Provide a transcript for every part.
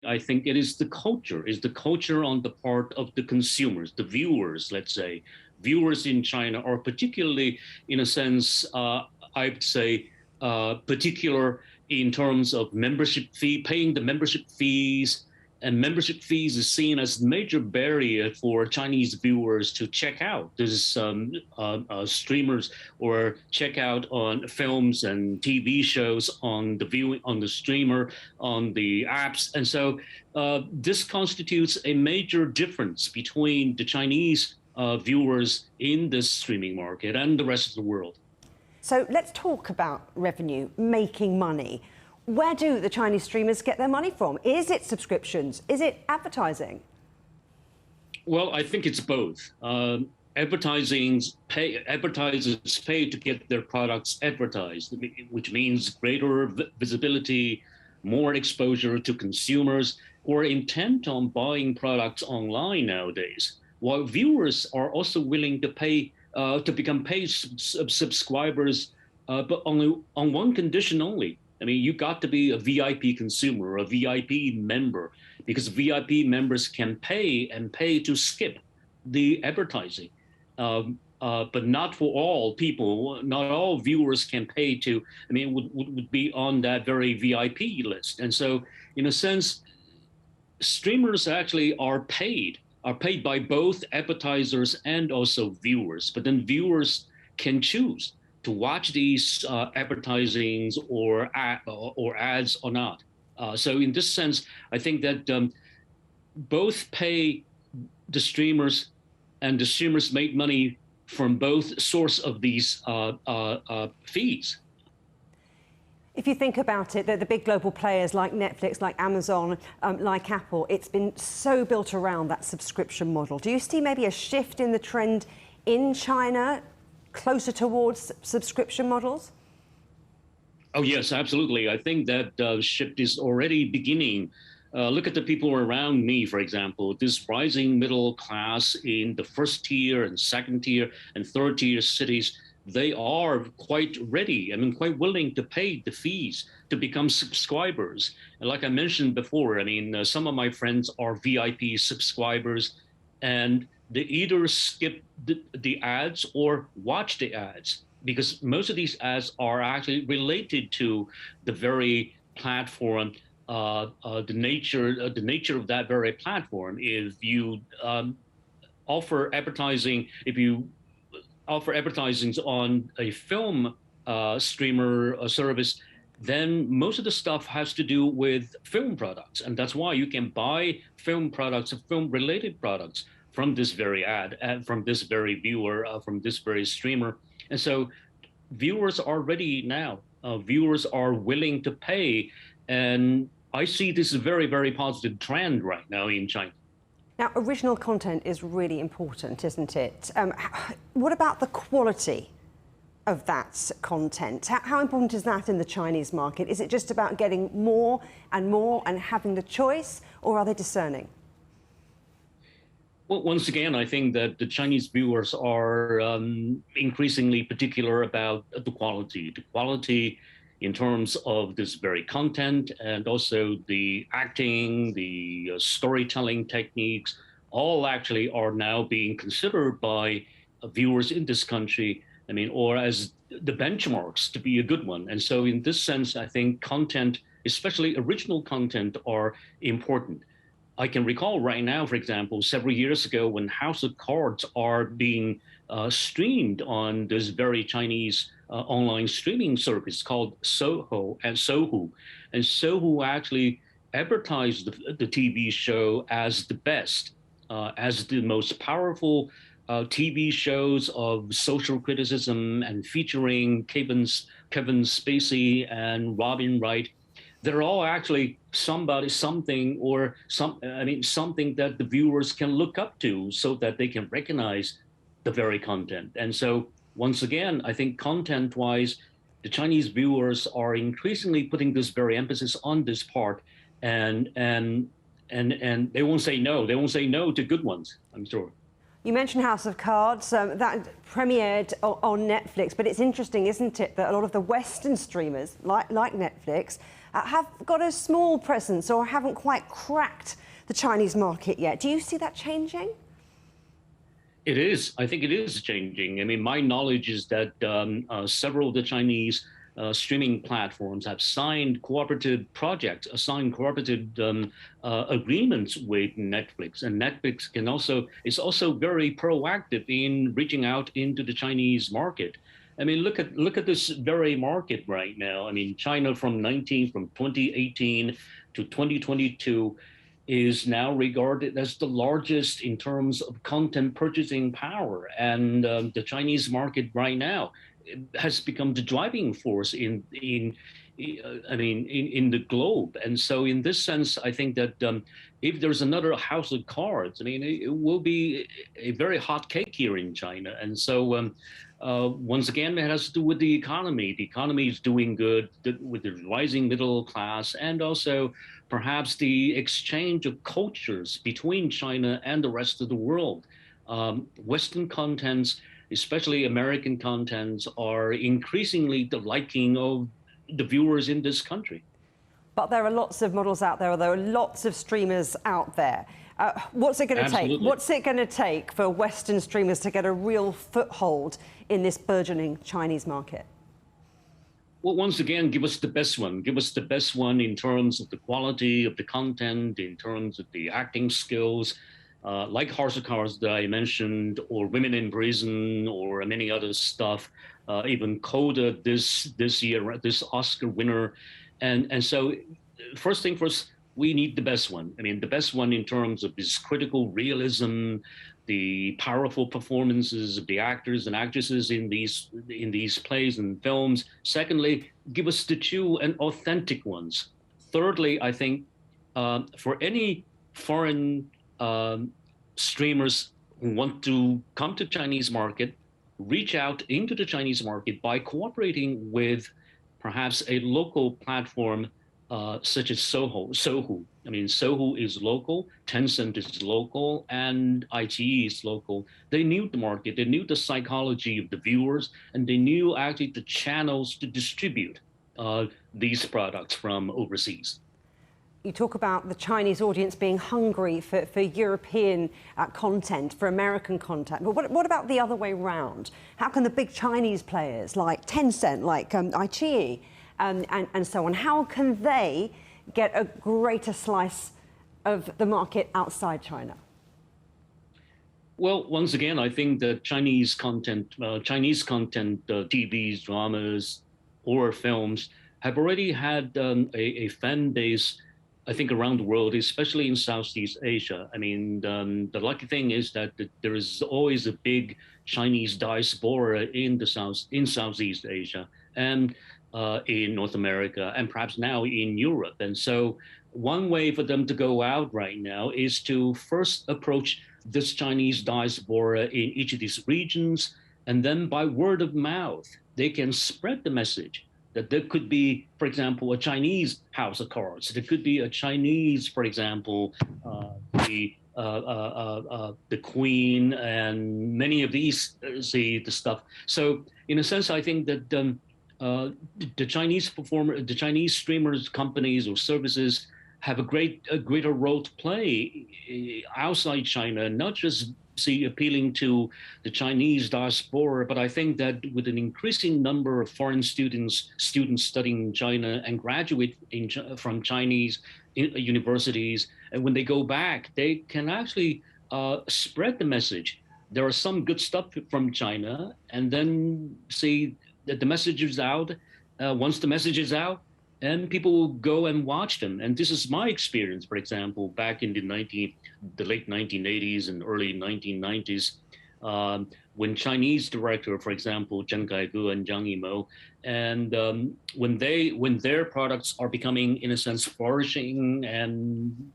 I think it is the culture on the part of the consumers, the viewers, let's say. Viewers in China are particularly, in a sense, I'd say, particular in terms of membership fee, paying the membership fees. And membership fees is seen as a major barrier for Chinese viewers to check out these streamers or check out on films and TV shows on the viewing on the streamer on the apps. And so this constitutes a major difference between the Chinese viewers in this streaming market and the rest of the world. So let's talk about revenue, making money. Where do the Chinese streamers get their money from? Is it subscriptions? Is it advertising? Well, I think it's both. Advertisers pay to get their products advertised, which means greater visibility, more exposure to consumers, or intent on buying products online nowadays. While viewers are also willing to pay to become paid subscribers, but only on one condition only. I mean, you got to be a VIP consumer, a VIP member, because VIP members can pay to skip the advertising. But not for all people, not all viewers can pay to, I mean, would be on that very VIP list. And so, in a sense, streamers actually are paid by both advertisers and also viewers. But then viewers can choose to watch these advertisings or ads or not. So in this sense, I think that both pay the streamers, and the streamers make money from both source of these fees. If you think about it, the big global players like Netflix, like Amazon, like Apple, it's been so built around that subscription model. Do you see maybe a shift in the trend in China closer towards subscription models? Oh, yes, absolutely. I think that shift is already beginning. Look at the people around me, for example, this rising middle class in the first tier and second tier and third tier cities. They are quite ready, I mean, quite willing to pay the fees to become subscribers. And like I mentioned before, I mean, some of my friends are VIP subscribers, and they either skip the ads or watch the ads, because most of these ads are actually related to the very platform, the nature of that very platform. If you offer advertising on a film streamer service, then most of the stuff has to do with film products. And that's why you can buy film products, film-related products from this very ad, and from this very viewer, from this very streamer. And so viewers are ready now. Viewers are willing to pay. And I see this is a very, very positive trend right now in China. Now, original content is really important, isn't it? What about the quality of that content? How important is that in the Chinese market? Is it just about getting more and having the choice, or are they discerning? Well, once again, I think that the Chinese viewers are increasingly particular about the quality in terms of this very content, and also the acting, the storytelling techniques, all actually are now being considered by viewers in this country, I mean, or as the benchmarks to be a good one. And so in this sense, I think content, especially original content, are important. I can recall right now, for example, several years ago when House of Cards are being streamed on this very Chinese online streaming service called Soho and Sohu. And Sohu actually advertised the TV show as the best, as the most powerful TV shows of social criticism and featuring Kevin Spacey and Robin Wright. They're all actually something that the viewers can look up to, so that they can recognize the very content. And so once again, I think content-wise, the Chinese viewers are increasingly putting this very emphasis on this part, and they won't say no. They won't say no to good ones, I'm sure. You mentioned House of Cards, that premiered on Netflix, but it's interesting, isn't it, that a lot of the Western streamers, like Netflix, have got a small presence or haven't quite cracked the Chinese market yet. Do you see that changing? It is. I think it is changing. I mean, my knowledge is that several of the Chinese streaming platforms have signed cooperative projects, signed cooperative agreements with Netflix, and Netflix is also very proactive in reaching out into the Chinese market. I mean, look at this very market right now. I mean, China from 2018 to 2022 is now regarded as the largest in terms of content purchasing power, and the Chinese market right now has become the driving force in the globe. And so in this sense, I think that if there's another house of cards, I mean, it will be a very hot cake here in China. And so once again, it has to do with the economy. The economy is doing good with the rising middle class, and also perhaps the exchange of cultures between China and the rest of the world. Western contents, especially American contents, are increasingly the liking of the viewers in this country. But there are lots of models out there, there are lots of streamers out there. What's it going to take? What's it going to take for Western streamers to get a real foothold in this burgeoning Chinese market? Well, once again, give us the best one. Give us the best one in terms of the quality of the content, in terms of the acting skills, like House of Cards that I mentioned, or Women in Prison, or many other stuff, even Coda this year, this Oscar winner. And so first thing first, we need the best one. I mean, the best one in terms of this critical realism, the powerful performances of the actors and actresses in these plays and films. Secondly, give us the true and authentic ones. Thirdly, I think for any foreign streamers who want to come to Chinese market, reach out into the Chinese market by cooperating with perhaps a local platform such as Sohu. I mean, Sohu is local, Tencent is local, and iQIYI is local. They knew the market, they knew the psychology of the viewers, and they knew actually the channels to distribute these products from overseas. You talk about the Chinese audience being hungry for European content, for American content. But what about the other way round? How can the big Chinese players like Tencent, like iQIYI, and so on, how can they get a greater slice of the market outside China? Well, once again, I think that Chinese content, TVs, dramas, or films have already had a fan base, I think, around the world, especially in Southeast Asia. I mean, the lucky thing is that there is always a big Chinese diaspora in Southeast Asia and in North America, and perhaps now in Europe. And so one way for them to go out right now is to first approach this Chinese diaspora in each of these regions, and then by word of mouth, they can spread the message that there could be, for example, a Chinese House of Cards. There could be a Chinese, for example, the Queen, and many of these, the stuff. So in a sense, I think that the Chinese streamers, companies or services have a greater role to play outside China, not just appealing to the Chinese diaspora, but I think that with an increasing number of foreign students studying in China and graduate from Chinese universities, and when they go back, they can actually spread the message. There are some good stuff from China, and then see that the message is out. Once the message is out, and people will go and watch them. And this is my experience, for example, back in the late 1980s and early 1990s, when Chinese director, for example, Chen Kaige and Zhang Yimou, and when their products are becoming, in a sense, flourishing and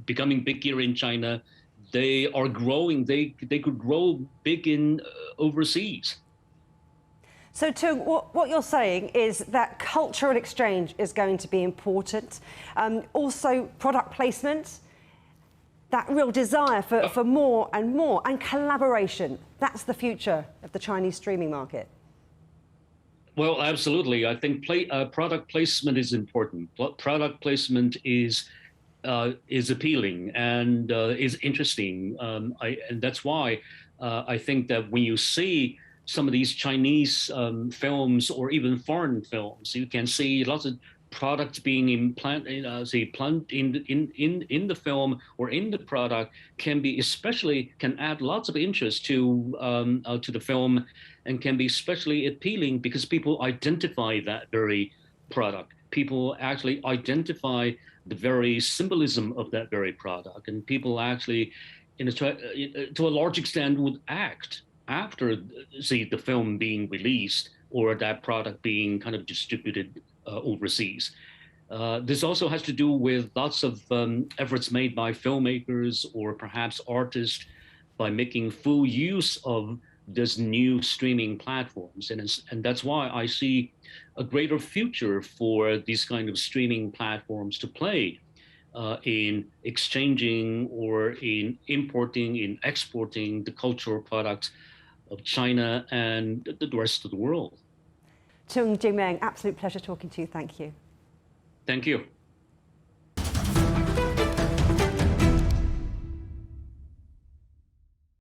becoming big here in China, they are growing. They could grow big in overseas. So, Teng, what you're saying is that cultural exchange is going to be important. Also, product placement, that real desire for more and more, and collaboration. That's the future of the Chinese streaming market. Well, absolutely. I think product placement is important. Product placement is appealing and is interesting. And that's why I think that when you see some of these Chinese films or even foreign films, you can see lots of products being implanted, in the film or in the product can be especially can add lots of interest to the film and can be especially appealing because people identify that very product. People actually identify the very symbolism of that very product, and people actually, to a large extent, would act after the film being released or that product being kind of distributed overseas. This also has to do with lots of efforts made by filmmakers or perhaps artists by making full use of this new streaming platforms. And that's why I see a greater future for these kind of streaming platforms to play in exchanging or in importing, in exporting the cultural products of China and the rest of the world. Teng Jimeng, absolute pleasure talking to you. Thank you. Thank you.